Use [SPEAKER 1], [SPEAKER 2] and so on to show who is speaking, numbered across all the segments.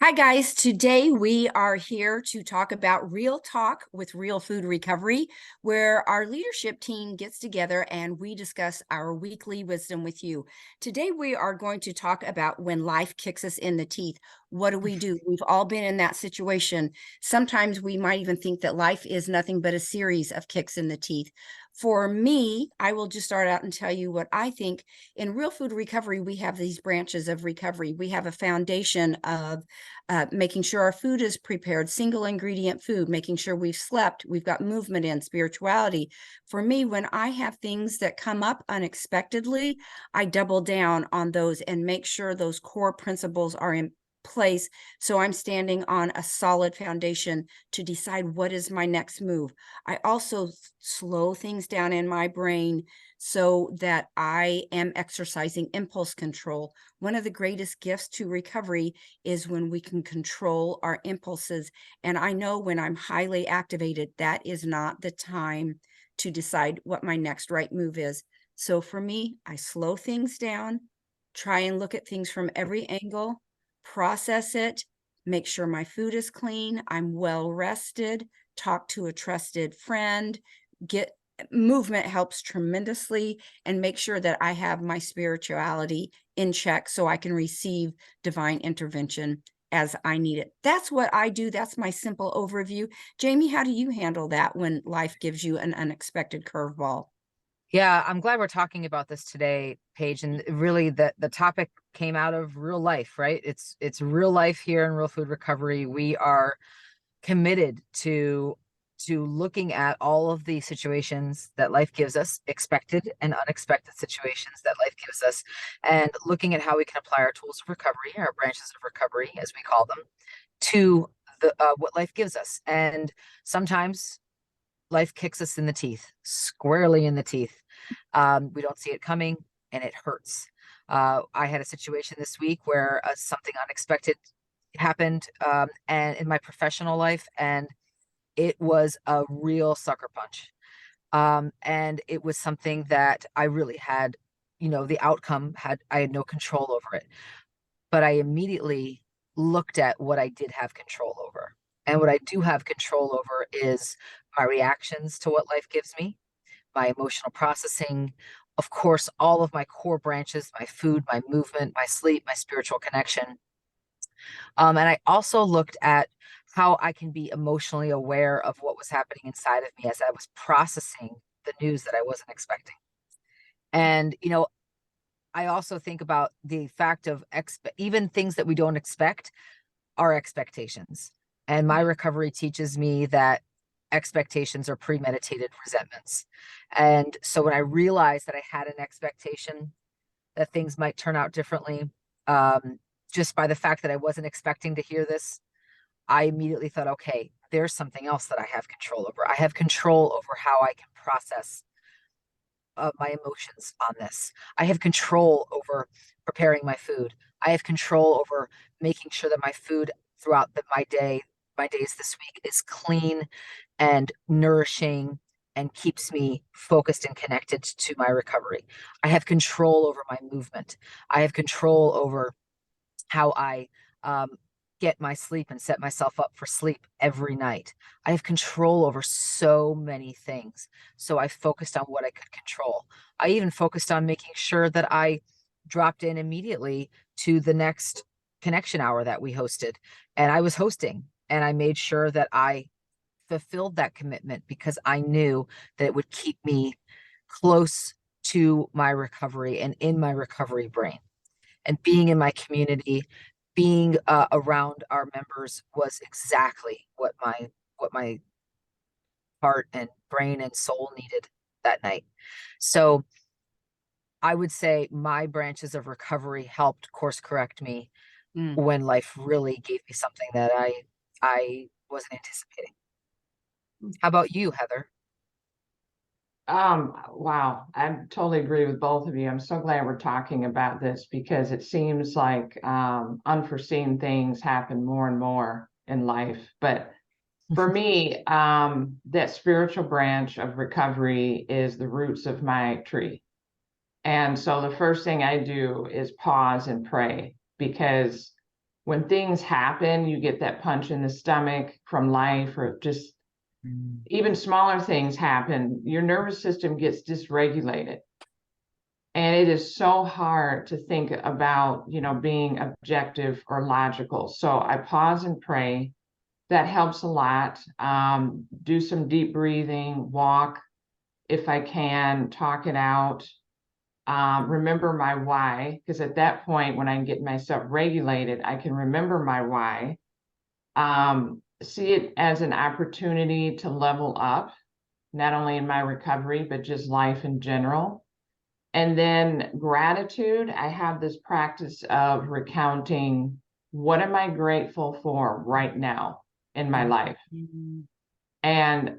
[SPEAKER 1] Hi, guys. Today we are here to talk about Real Talk with Real Food Recovery, where our leadership team gets together and we discuss our weekly wisdom with you. Today we are going to talk about when life kicks us in the teeth. What do we do? We've all been in that situation. Sometimes we might even think that life is nothing but a series of kicks in the teeth. For me, I will just start out and tell you what I think. In Real Food Recovery, we have these branches of recovery. We have a foundation of making sure our food is prepared, single ingredient food, making sure we've slept, we've got movement in, spirituality. For me, when I have things that come up unexpectedly, I double down on those and make sure those core principles are in place. So I'm standing on a solid foundation to decide what is my next move. I also slow things down in my brain so that I am exercising impulse control. One of the greatest gifts to recovery is when we can control our impulses. And I know when I'm highly activated, that is not the time to decide what my next right move is. So for me, I slow things down, try and look at things from every angle, process it, make sure my food is clean, I'm well rested, talk to a trusted friend, get movement helps tremendously, and make sure that I have my spirituality in check so I can receive divine intervention as I need it. That's what I do. That's my simple overview. Jamie, how do you handle that when life gives you an unexpected curveball?
[SPEAKER 2] Yeah, I'm glad we're talking about this today, Paige. And really the topic came out of real life, right? It's real life here in Real Food Recovery. We are committed to looking at all of the situations that life gives us, expected and unexpected situations that life gives us, and looking at how we can apply our tools of recovery, our branches of recovery, as we call them, to the what life gives us. And sometimes life kicks us in the teeth, squarely in the teeth. We don't see it coming and it hurts. I had a situation this week where something unexpected happened and in my professional life, and it was a real sucker punch. And it was something that I really had, the outcome I had no control over it. But I immediately looked at what I did have control over. And what I do have control over is my reactions to what life gives me, my emotional processing, of course, all of my core branches, my food, my movement, my sleep, my spiritual connection. And I also looked at how I can be emotionally aware of what was happening inside of me as I was processing the news that I wasn't expecting. And, I also think about the fact of even things that we don't expect are expectations. And my recovery teaches me that expectations are premeditated resentments. And so when I realized that I had an expectation that things might turn out differently, um, just by the fact that I wasn't expecting to hear this, I immediately thought, okay, there's something else that I have control over. I have control over how I can process my emotions on this. I have control over preparing my food. I have control over making sure that my food throughout my days this week is clean and nourishing and keeps me focused and connected to my recovery. I have control over my movement. I have control over how I um, get my sleep and set myself up for sleep every night. I have control over so many things. So I focused on what I could control. I even focused on making sure that I dropped in immediately to the next connection hour that we hosted. And I was hosting, and I made sure that I fulfilled that commitment because I knew that it would keep me close to my recovery and in my recovery brain. And being in my community, being around our members was exactly what my heart and brain and soul needed that night. So I would say my branches of recovery helped course correct me
[SPEAKER 1] Mm.
[SPEAKER 2] when life really gave me something that I wasn't anticipating. How about you, Heather?
[SPEAKER 3] Wow. I totally agree with both of you. I'm so glad we're talking about this because it seems like unforeseen things happen more and more in life. But for me, that spiritual branch of recovery is the roots of my tree. And so the first thing I do is pause and pray because when things happen, you get that punch in the stomach from life, or just even smaller things happen, your nervous system gets dysregulated. And it is so hard to think about, being objective or logical. So I pause and pray. That helps a lot. Do some deep breathing, walk if I can, talk it out. Remember my why, because at that point, when I get myself regulated, I can remember my why. See it as an opportunity to level up, not only in my recovery, but just life in general. And then gratitude, I have this practice of recounting, what am I grateful for right now in my life? And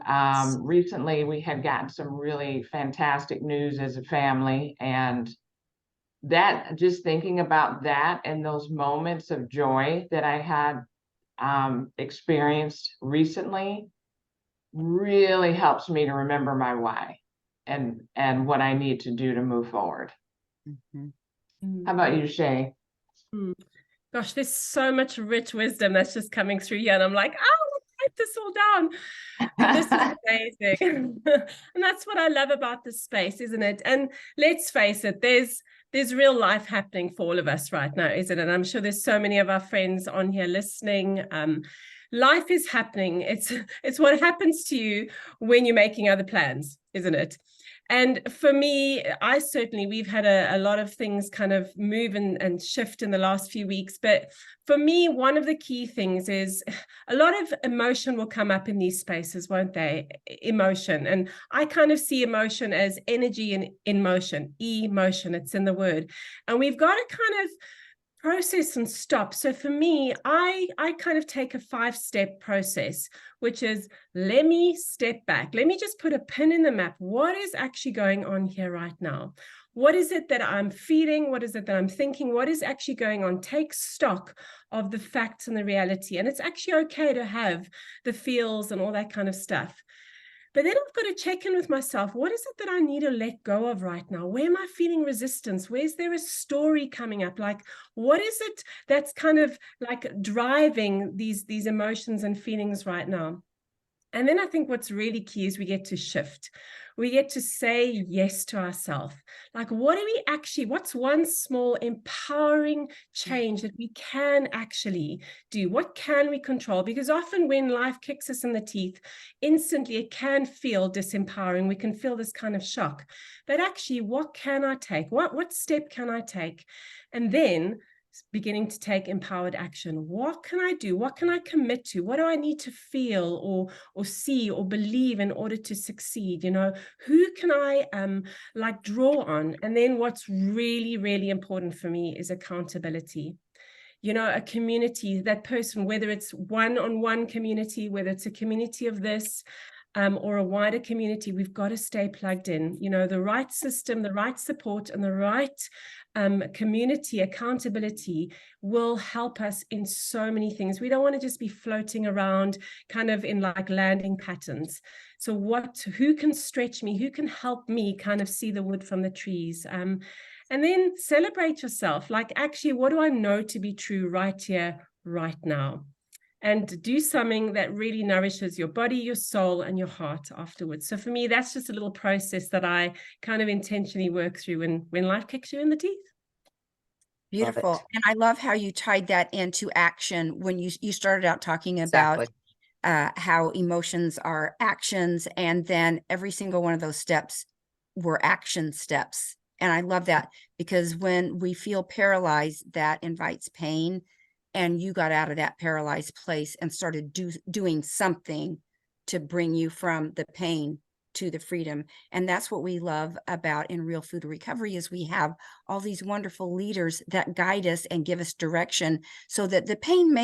[SPEAKER 3] recently we had gotten some really fantastic news as a family, and that, just thinking about that and those moments of joy that I had experienced recently really helps me to remember my why and what I need to do to move forward. How about you, Shay?
[SPEAKER 4] Gosh, there's so much rich wisdom that's just coming through here, and I'm like, oh, write this all down. And this is amazing. And that's what I love about this space, isn't it? And let's face it, there's real life happening for all of us right now, isn't it? I'm sure there's so many of our friends on here listening. Life is happening. It's what happens to you when you're making other plans, isn't it? And for me, we've had a lot of things kind of move and shift in the last few weeks. But for me, one of the key things is a lot of emotion will come up in these spaces, won't they? Emotion. And I kind of see emotion as energy in motion, emotion, it's in the word. And we've got to kind of process and stop. So for me, I kind of take a 5-step process, which is, let me step back. Let me just put a pin in the map. What is actually going on here right now? What is it that I'm feeling? What is it that I'm thinking? What is actually going on? Take stock of the facts and the reality. And it's actually okay to have the feels and all that kind of stuff. But then I've got to check in with myself. What is it that I need to let go of right now? Where am I feeling resistance? Where's there a story coming up? Like, what is it that's kind of like driving these emotions and feelings right now? And then I think what's really key is we get to shift. We get to say yes to ourselves. Like, what's one small empowering change that we can actually do? What can we control? Because often when life kicks us in the teeth, instantly it can feel disempowering. We can feel this kind of shock. But actually, what can I take? What step can I take? And then beginning to take empowered action. What can I do? What can I commit to? What do I need to feel or see or believe in order to succeed? Who can I draw on? And then what's really, really important for me is accountability. A community, that person, whether it's one-on-one community, whether it's a community of this, or a wider community, we've got to stay plugged in. The right system, the right support, and the right community accountability will help us in so many things. We don't want to just be floating around kind of in like landing patterns. So who can stretch me? Who can help me kind of see the wood from the trees? And then celebrate yourself. Like, actually, what do I know to be true right here, right now? And do something that really nourishes your body, your soul, and your heart afterwards. So for me, that's just a little process that I kind of intentionally work through when life kicks you in the teeth.
[SPEAKER 1] Beautiful. And I love how you tied that into action when you started out talking about how emotions are actions, and then every single one of those steps were action steps. And I love that, because when we feel paralyzed, that invites pain. And you got out of that paralyzed place and started doing something to bring you from the pain to the freedom. And that's what we love about in Real Food Recovery, is we have all these wonderful leaders that guide us and give us direction, so that the pain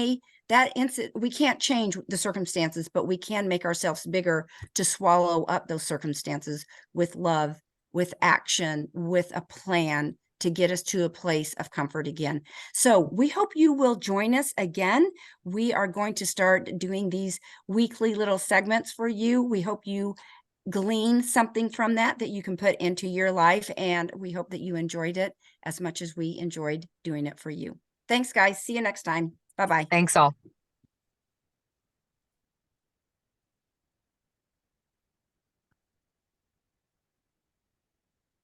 [SPEAKER 1] we can't change the circumstances, but we can make ourselves bigger to swallow up those circumstances with love, with action, with a plan, to get us to a place of comfort again. So we hope you will join us again. We are going to start doing these weekly little segments for you. We hope you glean something from that you can put into your life. And we hope that you enjoyed it as much as we enjoyed doing it for you. Thanks, guys. See you next time. Bye-bye.
[SPEAKER 2] Thanks all.